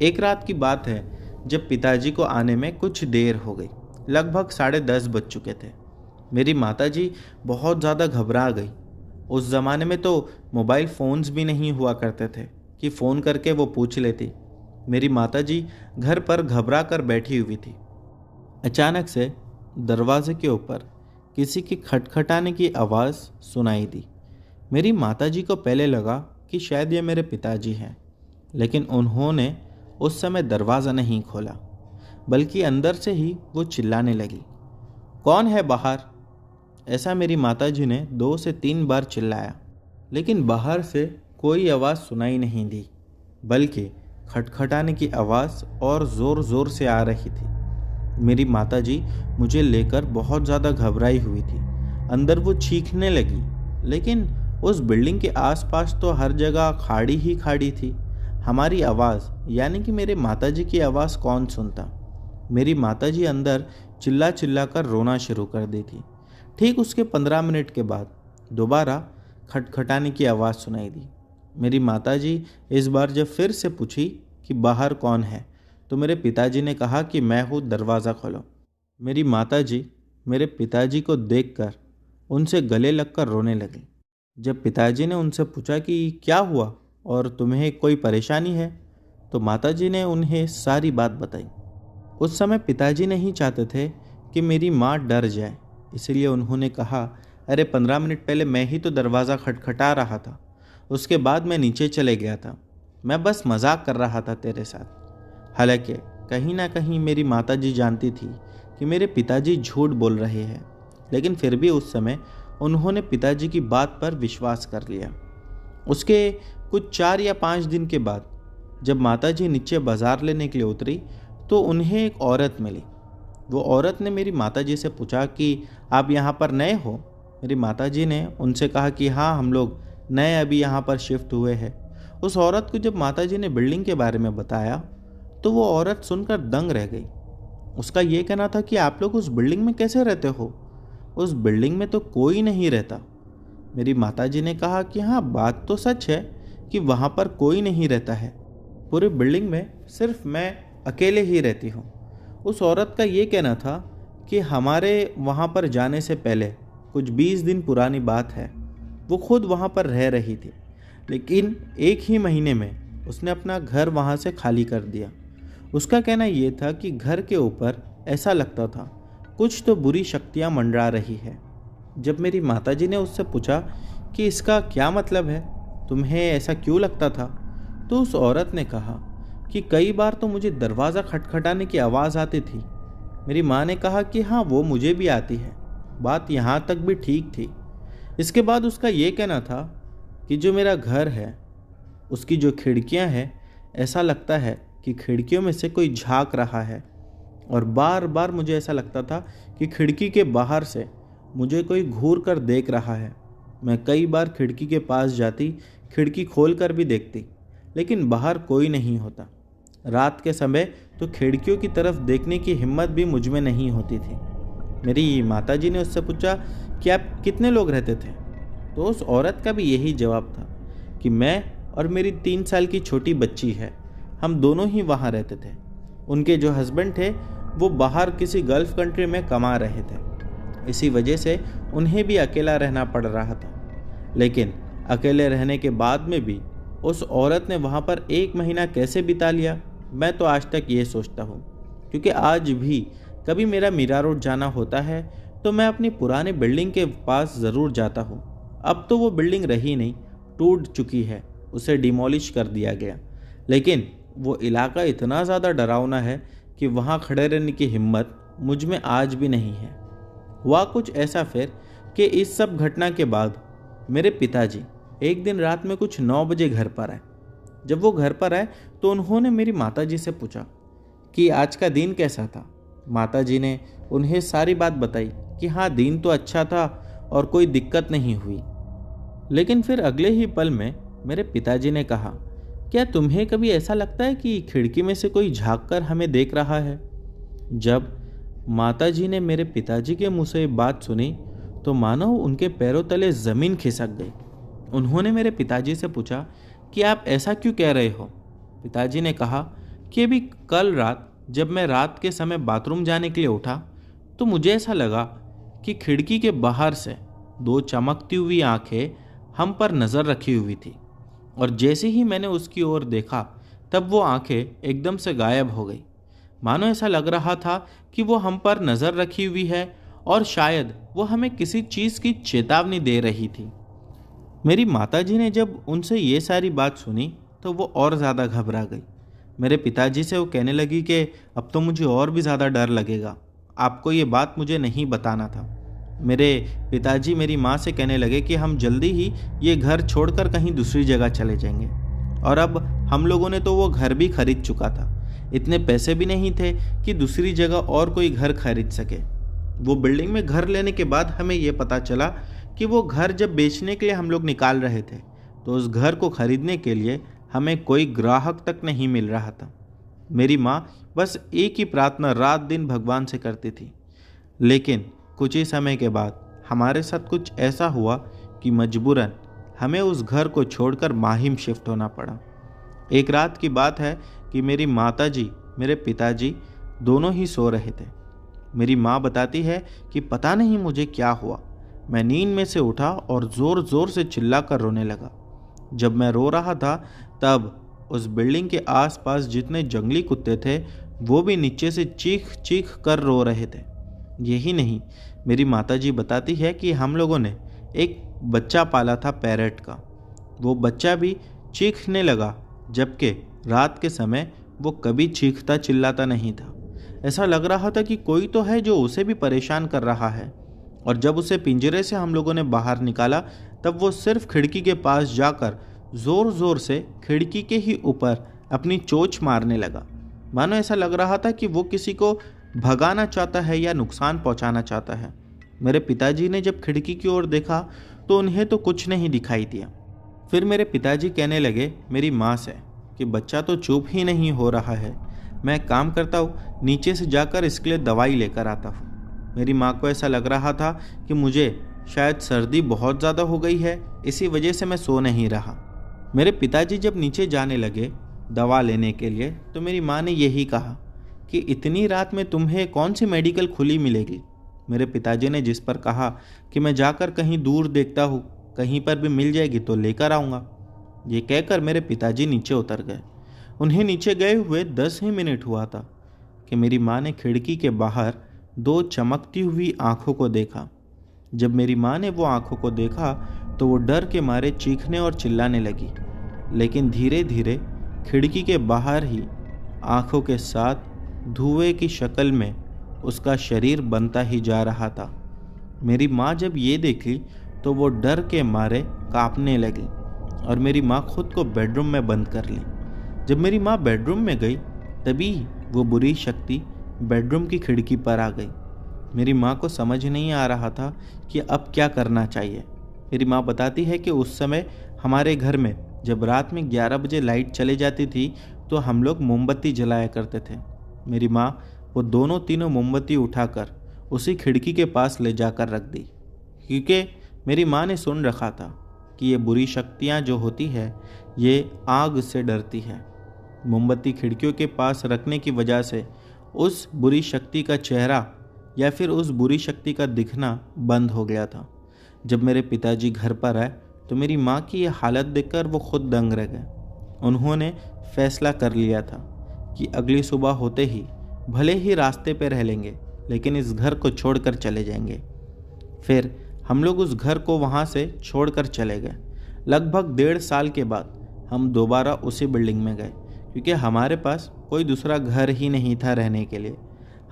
एक रात की बात है जब पिताजी को आने में कुछ देर हो गई, लगभग 10:30 बज चुके थे। मेरी माताजी बहुत ज़्यादा घबरा गई। उस ज़माने में तो मोबाइल फ़ोन्स भी नहीं हुआ करते थे कि फ़ोन करके वो पूछ लेती। मेरी माताजी घर पर घबरा कर बैठी हुई थी। अचानक से दरवाजे के ऊपर किसी की खटखटाने की आवाज़ सुनाई दी। मेरी माताजी को पहले लगा कि शायद ये मेरे पिताजी हैं, लेकिन उन्होंने उस समय दरवाज़ा नहीं खोला, बल्कि अंदर से ही वो चिल्लाने लगी, कौन है बाहर? ऐसा मेरी माताजी ने 2 से 3 बार चिल्लाया, लेकिन बाहर से कोई आवाज़ सुनाई नहीं दी, बल्कि खटखटाने की आवाज़ और ज़ोर ज़ोर से आ रही थी। मेरी माताजी मुझे लेकर बहुत ज़्यादा घबराई हुई थी। अंदर वो चीखने लगी, लेकिन उस बिल्डिंग के आसपास तो हर जगह खाड़ी ही खाड़ी थी। हमारी आवाज़ यानी कि मेरे माताजी की आवाज़ कौन सुनता। मेरी माताजी अंदर चिल्ला चिल्ला कर रोना शुरू कर दी थी। ठीक उसके 15 मिनट के बाद दोबारा खटखटाने की आवाज़ सुनाई दी। मेरी माताजी इस बार जब फिर से पूछी कि बाहर कौन है, तो मेरे पिताजी ने कहा कि मैं हूँ, दरवाज़ा खोलो। मेरी माताजी मेरे पिताजी को देखकर उनसे गले लगकर रोने लगी। जब पिताजी ने उनसे पूछा कि क्या हुआ और तुम्हें कोई परेशानी है, तो माताजी ने उन्हें सारी बात बताई। उस समय पिताजी नहीं चाहते थे कि मेरी माँ डर जाए, इसलिए उन्होंने कहा, अरे 15 मिनट पहले मैं ही तो दरवाज़ा खटखटा रहा था, उसके बाद मैं नीचे चले गया था, मैं बस मजाक कर रहा था तेरे साथ। हालांकि कहीं ना कहीं मेरी माताजी जानती थी कि मेरे पिताजी झूठ बोल रहे हैं, लेकिन फिर भी उस समय उन्होंने पिताजी की बात पर विश्वास कर लिया। उसके कुछ 4 या 5 दिन के बाद जब माताजी नीचे बाज़ार लेने के लिए उतरी, तो उन्हें एक औरत मिली। वो औरत ने मेरी माताजी से पूछा कि आप यहाँ पर नए हो? मेरी माताजी ने उनसे कहा कि हाँ, हम लोग नए अभी यहाँ पर शिफ्ट हुए हैं। उस औरत को जब माताजी ने बिल्डिंग के बारे में बताया, तो वो औरत सुनकर दंग रह गई। उसका ये कहना था कि आप लोग उस बिल्डिंग में कैसे रहते हो? उस बिल्डिंग में तो कोई नहीं रहता। मेरी माताजी ने कहा कि हाँ, बात तो सच है कि वहाँ पर कोई नहीं रहता है, पूरी बिल्डिंग में सिर्फ मैं अकेले ही रहती हूँ। उस औरत का ये कहना था कि हमारे वहाँ पर जाने से पहले कुछ 20 दिन पुरानी बात है, वो खुद वहाँ पर रह रही थी, लेकिन 1 ही महीने में उसने अपना घर वहाँ से खाली कर दिया। उसका कहना ये था कि घर के ऊपर ऐसा लगता था कुछ तो बुरी शक्तियाँ मंडरा रही है। जब मेरी माताजी ने उससे पूछा कि इसका क्या मतलब है, तुम्हें ऐसा क्यों लगता था, तो उस औरत ने कहा कि कई बार तो मुझे दरवाज़ा खटखटाने की आवाज़ आती थी। मेरी माँ ने कहा कि हाँ, वो मुझे भी आती है, बात यहाँ तक भी ठीक थी। इसके बाद उसका ये कहना था कि जो मेरा घर है उसकी जो खिड़कियाँ हैं, ऐसा लगता है कि खिड़कियों में से कोई झांक रहा है, और बार बार मुझे ऐसा लगता था कि खिड़की के बाहर से मुझे कोई घूर कर देख रहा है। मैं कई बार खिड़की के पास जाती, खिड़की खोल कर भी देखती, लेकिन बाहर कोई नहीं होता। रात के समय तो खिड़कियों की तरफ देखने की हिम्मत भी मुझ में नहीं होती थी। मेरी माताजी ने उससे पूछा कि आप कितने लोग रहते थे, तो उस औरत का भी यही जवाब था कि मैं और मेरी 3 साल की छोटी बच्ची है, हम दोनों ही वहाँ रहते थे। उनके जो हस्बैंड थे वो बाहर किसी गल्फ कंट्री में कमा रहे थे। इसी वजह से उन्हें भी अकेला रहना पड़ रहा था। लेकिन अकेले रहने के बाद में भी उस औरत ने वहाँ पर 1 महीना कैसे बिता लिया, मैं तो आज तक ये सोचता हूँ। क्योंकि आज भी कभी मेरा मीरा रोड जाना होता है तो मैं अपनी पुरानी बिल्डिंग के पास ज़रूर जाता हूँ। अब तो वो बिल्डिंग रही नहीं, टूट चुकी है, उसे डिमोलिश कर दिया गया। लेकिन वो इलाका इतना ज़्यादा डरावना है कि वहाँ खड़े रहने की हिम्मत मुझ में आज भी नहीं है। हुआ कुछ ऐसा फिर कि इस सब घटना के बाद मेरे पिताजी एक दिन रात में कुछ 9 बजे घर पर आए। जब वो घर पर आए तो उन्होंने मेरी माताजी से पूछा कि आज का दिन कैसा था। माताजी ने उन्हें सारी बात बताई कि हाँ, दिन तो अच्छा था और कोई दिक्कत नहीं हुई। लेकिन फिर अगले ही पल में मेरे पिताजी ने कहा, क्या तुम्हें कभी ऐसा लगता है कि खिड़की में से कोई झांक कर हमें देख रहा है? जब माताजी ने मेरे पिताजी के मुंह से बात सुनी तो मानो उनके पैरों तले ज़मीन खिसक गई। उन्होंने मेरे पिताजी से पूछा कि आप ऐसा क्यों कह रहे हो? पिताजी ने कहा कि अभी कल रात जब मैं रात के समय बाथरूम जाने के लिए उठा तो मुझे ऐसा लगा कि खिड़की के बाहर से 2 चमकती हुई आंखें हम पर नज़र रखी हुई थी, और जैसे ही मैंने उसकी ओर देखा तब वो आंखें एकदम से गायब हो गई। मानो ऐसा लग रहा था कि वो हम पर नज़र रखी हुई है और शायद वो हमें किसी चीज़ की चेतावनी दे रही थी। मेरी माताजी ने जब उनसे ये सारी बात सुनी तो वो और ज़्यादा घबरा गई। मेरे पिताजी से वो कहने लगी कि अब तो मुझे और भी ज़्यादा डर लगेगा, आपको ये बात मुझे नहीं बताना था। मेरे पिताजी मेरी माँ से कहने लगे कि हम जल्दी ही ये घर छोड़कर कहीं दूसरी जगह चले जाएंगे। और अब हम लोगों ने तो वो घर भी खरीद चुका था, इतने पैसे भी नहीं थे कि दूसरी जगह और कोई घर खरीद सके। वो बिल्डिंग में घर लेने के बाद हमें ये पता चला कि वो घर जब बेचने के लिए हम लोग निकाल रहे थे तो उस घर को खरीदने के लिए हमें कोई ग्राहक तक नहीं मिल रहा था। मेरी माँ बस एक ही प्रार्थना रात दिन भगवान से करती थी। लेकिन कुछ ही समय के बाद हमारे साथ कुछ ऐसा हुआ कि मजबूरन हमें उस घर को छोड़कर माहिम शिफ्ट होना पड़ा। एक रात की बात है कि मेरी माताजी मेरे पिताजी दोनों ही सो रहे थे। मेरी माँ बताती है कि पता नहीं मुझे क्या हुआ, मैं नींद में से उठा और ज़ोर ज़ोर से चिल्लाकर रोने लगा। जब मैं रो रहा था तब उस बिल्डिंग के आसपास जितने जंगली कुत्ते थे वो भी नीचे से चीख चीख कर रो रहे थे। यही नहीं, मेरी माताजी बताती है कि हम लोगों ने एक बच्चा पाला था पैरेट का। वो बच्चा भी चीखने लगा, जबकि रात के समय वो कभी चीखता चिल्लाता नहीं था। ऐसा लग रहा था कि कोई तो है जो उसे भी परेशान कर रहा है। और जब उसे पिंजरे से हम लोगों ने बाहर निकाला तब वो सिर्फ खिड़की के पास जाकर ज़ोर ज़ोर से खिड़की के ही ऊपर अपनी चोंच मारने लगा। मानो ऐसा लग रहा था कि वो किसी को भगाना चाहता है या नुकसान पहुंचाना चाहता है। मेरे पिताजी ने जब खिड़की की ओर देखा तो उन्हें तो कुछ नहीं दिखाई दिया। फिर मेरे पिताजी कहने लगे मेरी माँ से कि बच्चा तो चुप ही नहीं हो रहा है, मैं काम करता हूँ, नीचे से जाकर इसके लिए दवाई लेकर आता हूँ। मेरी माँ को ऐसा लग रहा था कि मुझे शायद सर्दी बहुत ज़्यादा हो गई है, इसी वजह से मैं सो नहीं रहा। मेरे पिताजी जब नीचे जाने लगे दवा लेने के लिए तो मेरी माँ ने यही कहा कि इतनी रात में तुम्हें कौन सी मेडिकल खुली मिलेगी। मेरे पिताजी ने जिस पर कहा कि मैं जाकर कहीं दूर देखता हूँ, कहीं पर भी मिल जाएगी तो लेकर आऊँगा। ये कहकर मेरे पिताजी नीचे उतर गए। उन्हें नीचे गए हुए 10 ही मिनट हुआ था कि मेरी माँ ने खिड़की के बाहर 2 चमकती हुई आंखों को देखा। जब मेरी माँ ने वो आंखों को देखा तो वो डर के मारे चीखने और चिल्लाने लगी। लेकिन धीरे धीरे खिड़की के बाहर ही आंखों के साथ धुएं की शक्ल में उसका शरीर बनता ही जा रहा था। मेरी माँ जब ये देखी तो वो डर के मारे कांपने लगी और मेरी माँ खुद को बेडरूम में बंद कर ली। जब मेरी माँ बेडरूम में गई तभी वो बुरी शक्ति बेडरूम की खिड़की पर आ गई। मेरी माँ को समझ नहीं आ रहा था कि अब क्या करना चाहिए। मेरी माँ बताती है कि उस समय हमारे घर में जब रात में 11 बजे लाइट चले जाती थी तो हम लोग मोमबत्ती जलाया करते थे। मेरी माँ वो दोनों तीनों मोमबत्ती उठाकर उसी खिड़की के पास ले जाकर रख दी, क्योंकि मेरी माँ ने सुन रखा था कि ये बुरी शक्तियाँ जो होती है ये आग से डरती है। मोमबत्ती खिड़कियों के पास रखने की वजह से उस बुरी शक्ति का चेहरा या फिर उस बुरी शक्ति का दिखना बंद हो गया था। जब मेरे पिताजी घर पर आए तो मेरी माँ की यह हालत देखकर वो खुद दंग रह गए। उन्होंने फैसला कर लिया था कि अगली सुबह होते ही भले ही रास्ते पे रह लेंगे, लेकिन इस घर को छोड़कर चले जाएंगे। फिर हम लोग उस घर को वहाँ से छोड़कर चले गए। लगभग 1.5 साल के बाद हम दोबारा उसी बिल्डिंग में गए, क्योंकि हमारे पास कोई दूसरा घर ही नहीं था रहने के लिए।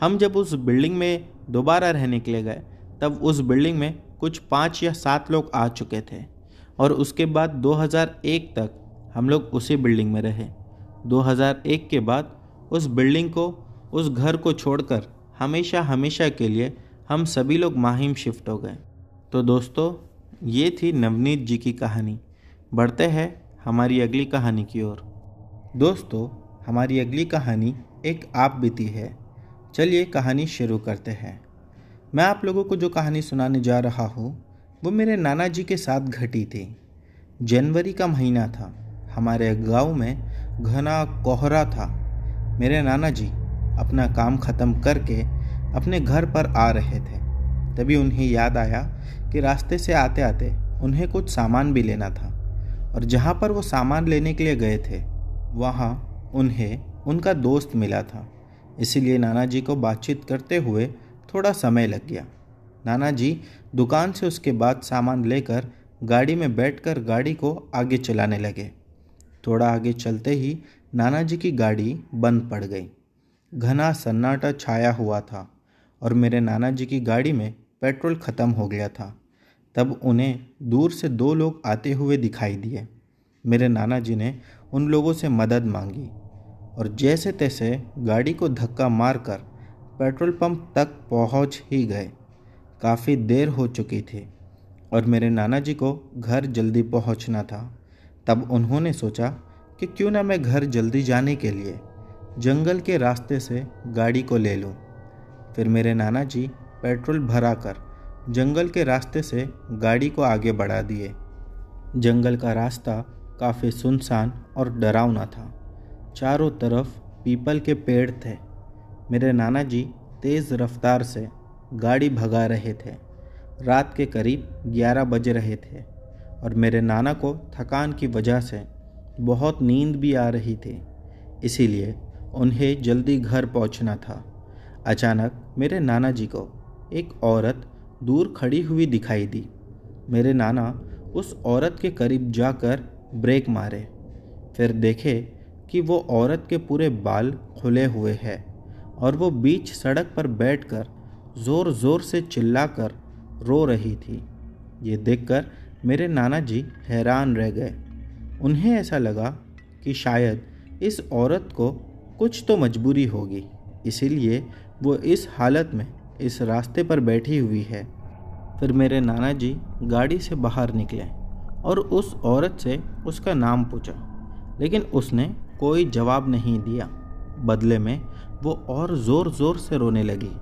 हम जब उस बिल्डिंग में दोबारा रहने के लिए गए तब उस बिल्डिंग में कुछ 5 या 7 लोग आ चुके थे और उसके बाद 2001 तक हम लोग उसी बिल्डिंग में रहे। 2001 के बाद उस बिल्डिंग को, उस घर को छोड़कर हमेशा हमेशा के लिए हम सभी लोग माहिम शिफ्ट हो गए। तो दोस्तों, ये थी नवनीत जी की कहानी। बढ़ते हैं हमारी अगली कहानी की ओर। दोस्तों, हमारी अगली कहानी एक आप बीती है। चलिए कहानी शुरू करते हैं। मैं आप लोगों को जो कहानी सुनाने जा रहा हूँ वो मेरे नाना जी के साथ घटी थी। जनवरी का महीना था। हमारे गांव में घना कोहरा था। मेरे नाना जी अपना काम ख़त्म करके अपने घर पर आ रहे थे। तभी उन्हें याद आया कि रास्ते से आते आते उन्हें कुछ सामान भी लेना था, और जहाँ पर वो सामान लेने के लिए गए थे वहाँ उन्हें उनका दोस्त मिला था। इसीलिए नाना जी को बातचीत करते हुए थोड़ा समय लग गया। नाना जी दुकान से उसके बाद सामान लेकर गाड़ी में बैठकर गाड़ी को आगे चलाने लगे। थोड़ा आगे चलते ही नाना जी की गाड़ी बंद पड़ गई। घना सन्नाटा छाया हुआ था और मेरे नाना जी की गाड़ी में पेट्रोल ख़त्म हो गया था। तब उन्हें दूर से 2 लोग आते हुए दिखाई दिए। मेरे नाना जी ने उन लोगों से मदद मांगी और जैसे तैसे गाड़ी को धक्का मारकर पेट्रोल पंप तक पहुंच ही गए। काफ़ी देर हो चुकी थी और मेरे नाना जी को घर जल्दी पहुंचना था। तब उन्होंने सोचा कि क्यों ना मैं घर जल्दी जाने के लिए जंगल के रास्ते से गाड़ी को ले लूं। फिर मेरे नाना जी पेट्रोल भराकर जंगल के रास्ते से गाड़ी को आगे बढ़ा दिए। जंगल का रास्ता काफ़ी सुनसान और डरावना था। चारों तरफ पीपल के पेड़ थे। मेरे नाना जी तेज़ रफ्तार से गाड़ी भगा रहे थे। रात के करीब 11 बज रहे थे और मेरे नाना को थकान की वजह से बहुत नींद भी आ रही थी, इसीलिए उन्हें जल्दी घर पहुंचना था। अचानक मेरे नाना जी को एक औरत दूर खड़ी हुई दिखाई दी। मेरे नाना उस औरत के करीब जाकर ब्रेक मारे। फिर देखे कि वो औरत के पूरे बाल खुले हुए हैं और वो बीच सड़क पर बैठकर ज़ोर ज़ोर से चिल्लाकर रो रही थी। ये देखकर मेरे नाना जी हैरान रह गए। उन्हें ऐसा लगा कि शायद इस औरत को कुछ तो मजबूरी होगी, इसीलिए वो इस हालत में इस रास्ते पर बैठी हुई है। फिर मेरे नाना जी गाड़ी से बाहर निकले और उस औरत से उसका नाम पूछा, लेकिन उसने कोई जवाब नहीं दिया। बदले में वो और ज़ोर ज़ोर से रोने लगी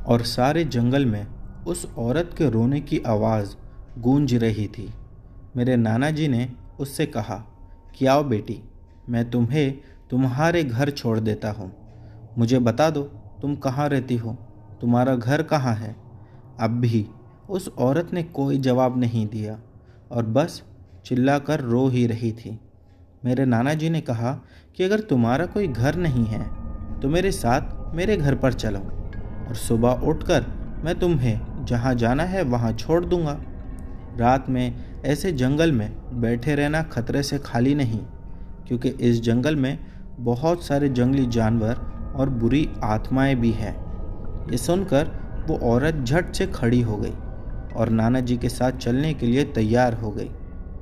और सारे जंगल में उस औरत के रोने की आवाज़ गूंज रही थी। मेरे नाना जी ने उससे कहा कि आओ बेटी, मैं तुम्हें तुम्हारे घर छोड़ देता हूँ। मुझे बता दो तुम कहाँ रहती हो, तुम्हारा घर कहाँ है। अब भी उस औरत ने कोई जवाब नहीं दिया और बस चिल्लाकर रो ही रही थी। मेरे नाना जी ने कहा कि अगर तुम्हारा कोई घर नहीं है तो मेरे साथ मेरे घर पर चलो और सुबह उठकर मैं तुम्हें जहाँ जाना है वहाँ छोड़ दूँगा। रात में ऐसे जंगल में बैठे रहना खतरे से खाली नहीं, क्योंकि इस जंगल में बहुत सारे जंगली जानवर और बुरी आत्माएं भी हैं। ये सुनकर वो औरत झट से खड़ी हो गई और नाना जी के साथ चलने के लिए तैयार हो गई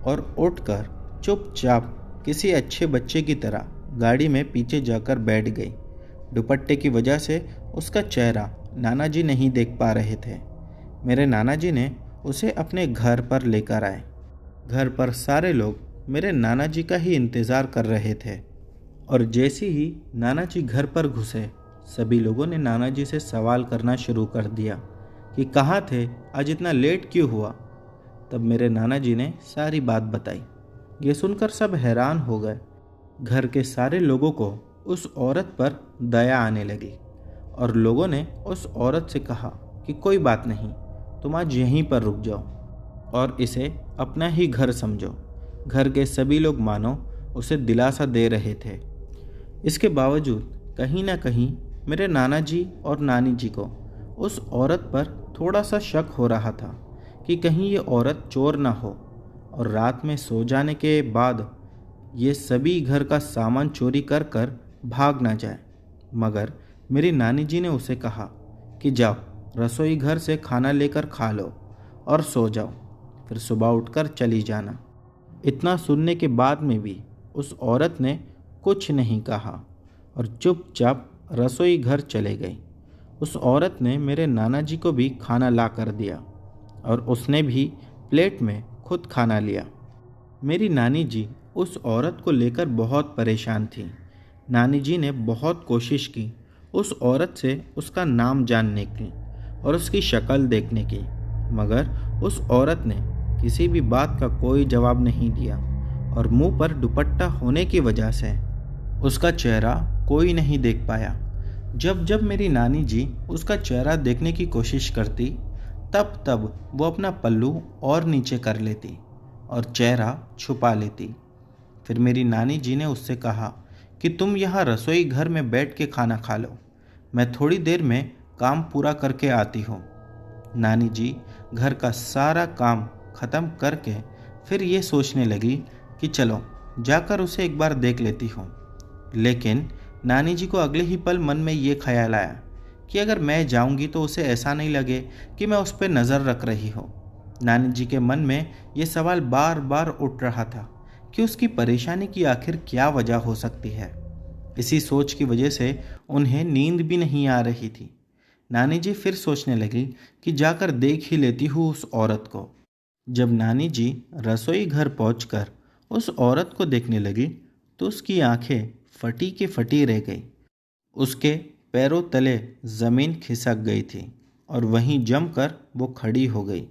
और उठकर चुपचाप किसी अच्छे बच्चे की तरह गाड़ी में पीछे जाकर बैठ गई। दुपट्टे की वजह से उसका चेहरा नाना जी नहीं देख पा रहे थे। मेरे नाना जी ने उसे अपने घर पर लेकर आए। घर पर सारे लोग मेरे नाना जी का ही इंतज़ार कर रहे थे और जैसे ही नाना जी घर पर घुसे, सभी लोगों ने नाना जी से सवाल करना शुरू कर दिया कि कहाँ थे, आज इतना लेट क्यों हुआ। तब मेरे नाना जी ने सारी बात बताई। ये सुनकर सब हैरान हो गए। घर के सारे लोगों को उस औरत पर दया आने लगी और लोगों ने उस औरत से कहा कि कोई बात नहीं, तुम आज यहीं पर रुक जाओ और इसे अपना ही घर समझो। घर के सभी लोग मानो उसे दिलासा दे रहे थे। इसके बावजूद कहीं ना कहीं मेरे नाना जी और नानी जी को उस औरत पर थोड़ा सा शक हो रहा था कि कहीं ये औरत चोर ना हो और रात में सो जाने के बाद ये सभी घर का सामान चोरी कर कर भाग ना जाए। मगर मेरी नानी जी ने उसे कहा कि जाओ रसोई घर से खाना लेकर खा लो और सो जाओ, फिर सुबह उठकर चली जाना। इतना सुनने के बाद में भी उस औरत ने कुछ नहीं कहा और चुपचाप रसोई घर चले गई। उस औरत ने मेरे नाना जी को भी खाना ला कर दिया और उसने भी प्लेट में खुद खाना लिया। मेरी नानी जी उस औरत को लेकर बहुत परेशान थी। नानी जी ने बहुत कोशिश की उस औरत से उसका नाम जानने की और उसकी शक्ल देखने की, मगर उस औरत ने किसी भी बात का कोई जवाब नहीं दिया और मुंह पर दुपट्टा होने की वजह से उसका चेहरा कोई नहीं देख पाया। जब जब मेरी नानी जी उसका चेहरा देखने की कोशिश करती, तब तब वो अपना पल्लू और नीचे कर लेती और चेहरा छुपा लेती। फिर मेरी नानी जी ने उससे कहा कि तुम यहाँ रसोई घर में बैठ के खाना खा लो, मैं थोड़ी देर में काम पूरा करके आती हूँ। नानी जी घर का सारा काम ख़त्म करके फिर ये सोचने लगी कि चलो जाकर उसे एक बार देख लेती हूँ। लेकिन नानी जी को अगले ही पल मन में ये ख्याल आया कि अगर मैं जाऊंगी तो उसे ऐसा नहीं लगे कि मैं उस पर नज़र रख रही हूँ। नानी जी के मन में ये सवाल बार बार उठ रहा था कि उसकी परेशानी की आखिर क्या वजह हो सकती है। इसी सोच की वजह से उन्हें नींद भी नहीं आ रही थी। नानी जी फिर सोचने लगी कि जाकर देख ही लेती हूँ उस औरत को। जब नानी जी रसोई घर पहुंचकर उस औरत को देखने लगी तो उसकी आंखें फटी की फटी रह गई। उसके पैरों तले ज़मीन खिसक गई थी और वहीं जमकर वो खड़ी हो गई।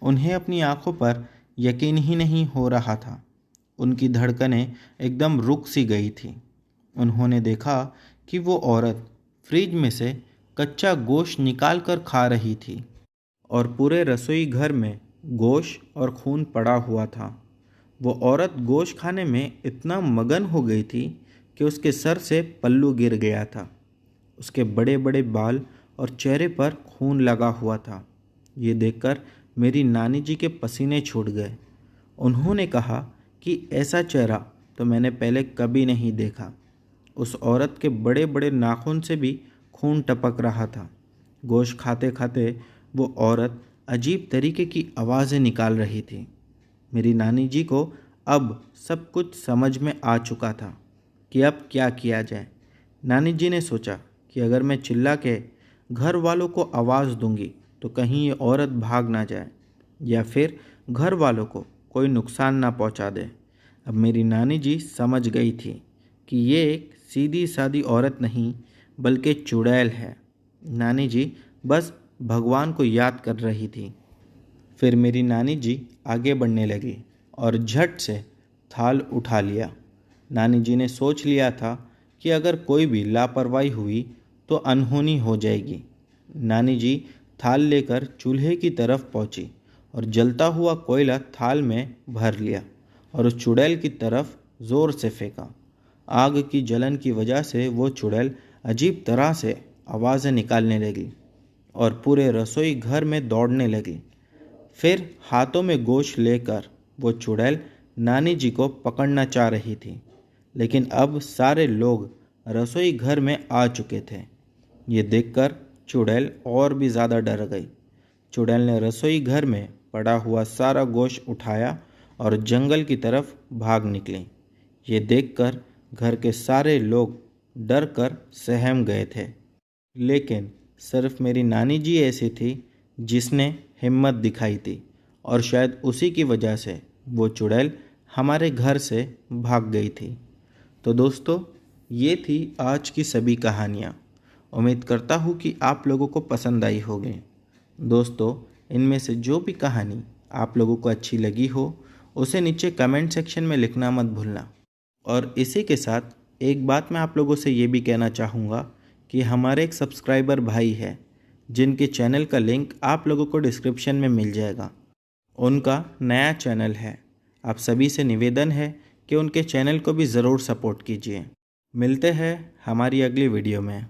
उन्हें अपनी आंखों पर यकीन ही नहीं हो रहा था। उनकी धड़कनें एकदम रुक सी गई थी। उन्होंने देखा कि वो औरत फ्रिज में से कच्चा गोश्त निकाल कर खा रही थी और पूरे रसोई घर में गोश्त और खून पड़ा हुआ था। वो औरत गोश्त खाने में इतना मगन हो गई थी कि उसके सर से पल्लू गिर गया था। उसके बड़े बड़े बाल और चेहरे पर खून लगा हुआ था। ये देखकर मेरी नानी जी के पसीने छूट गए। उन्होंने कहा कि ऐसा चेहरा तो मैंने पहले कभी नहीं देखा। उस औरत के बड़े बड़े नाखून से भी खून टपक रहा था। गोश्त खाते खाते वो औरत अजीब तरीके की आवाज़ें निकाल रही थी। मेरी नानी जी को अब सब कुछ समझ में आ चुका था कि अब क्या किया जाए। नानी जी ने सोचा कि अगर मैं चिल्ला के घर वालों को आवाज़ दूंगी तो कहीं ये औरत भाग ना जाए या फिर घर वालों को कोई नुकसान ना पहुंचा दे। अब मेरी नानी जी समझ गई थी कि ये एक सीधी सादी औरत नहीं बल्कि चुड़ैल है। नानी जी बस भगवान को याद कर रही थी। फिर मेरी नानी जी आगे बढ़ने लगी और झट से थाल उठा लिया। नानी जी ने सोच लिया था कि अगर कोई भी लापरवाही हुई तो अनहोनी हो जाएगी। नानी जी थाल लेकर चूल्हे की तरफ पहुंची और जलता हुआ कोयला थाल में भर लिया और उस चुड़ैल की तरफ ज़ोर से फेंका। आग की जलन की वजह से वो चुड़ैल अजीब तरह से आवाज़ें निकालने लगी और पूरे रसोई घर में दौड़ने लगी। फिर हाथों में गोश्त लेकर वो चुड़ैल नानी जी को पकड़ना चाह रही थी, लेकिन अब सारे लोग रसोई घर में आ चुके थे। ये देखकर चुड़ैल और भी ज़्यादा डर गई। चुड़ैल ने रसोई घर में पड़ा हुआ सारा गोश्त उठाया और जंगल की तरफ भाग निकली। ये देखकर घर के सारे लोग डर कर सहम गए थे, लेकिन सिर्फ मेरी नानी जी ऐसी थी जिसने हिम्मत दिखाई थी और शायद उसी की वजह से वो चुड़ैल हमारे घर से भाग गई थी। तो दोस्तों, ये थी आज की सभी कहानियाँ। उम्मीद करता हूँ कि आप लोगों को पसंद आई होगी। दोस्तों, इनमें से जो भी कहानी आप लोगों को अच्छी लगी हो उसे नीचे कमेंट सेक्शन में लिखना मत भूलना। और इसी के साथ एक बात मैं आप लोगों से ये भी कहना चाहूँगा कि हमारे एक सब्सक्राइबर भाई है जिनके चैनल का लिंक आप लोगों को डिस्क्रिप्शन में मिल जाएगा। उनका नया चैनल है। आप सभी से निवेदन है कि उनके चैनल को भी ज़रूर सपोर्ट कीजिए। मिलते हैं हमारी अगली वीडियो में।